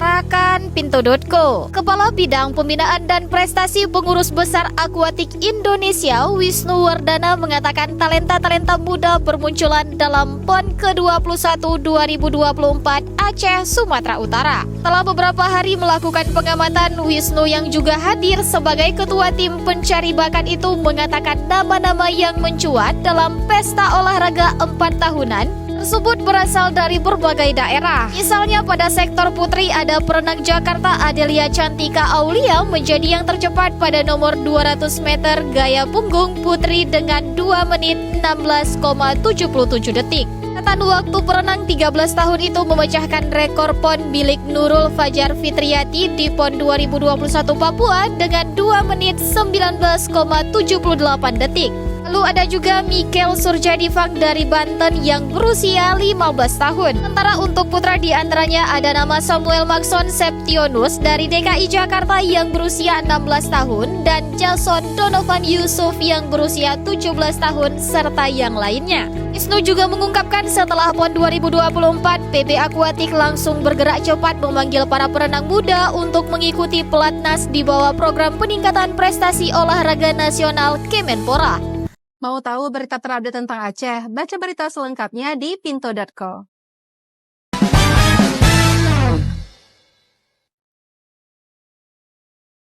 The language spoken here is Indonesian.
Katakan Pintu.co. Kepala Bidang Pembinaan dan Prestasi Pengurus Besar Aquatic Indonesia, Wisnu Wardana, mengatakan talenta-talenta muda bermunculan dalam PON ke-21 2024 Aceh, Sumatera Utara. Setelah beberapa hari melakukan pengamatan, Wisnu yang juga hadir sebagai ketua tim pencari bakat itu mengatakan nama-nama yang mencuat dalam pesta olahraga 4 tahunan tersebut berasal dari berbagai daerah. Misalnya pada sektor putri ada perenang Jakarta Adelia Cantika Aulia menjadi yang tercepat pada nomor 200 meter gaya punggung putri dengan 2 menit 16,77 detik. Catatan waktu perenang 13 tahun itu memecahkan rekor PON milik Nurul Fajar Fitriati di PON 2021 Papua dengan 2 menit 19,78 detik. Lalu ada juga Mikel Surjadivang dari Banten yang berusia 15 tahun. Sementara untuk putra di antaranya ada nama Samuel Maxon Septionus dari DKI Jakarta yang berusia 16 tahun dan Jason Donovan Yusuf yang berusia 17 tahun serta yang lainnya. Wisnu juga mengungkapkan setelah PON 2024, PB Aquatic langsung bergerak cepat memanggil para perenang muda untuk mengikuti pelatnas di bawah program peningkatan prestasi olahraga nasional Kemenpora. Mau tahu berita terupdate tentang Aceh? Baca berita selengkapnya di Pintu.co.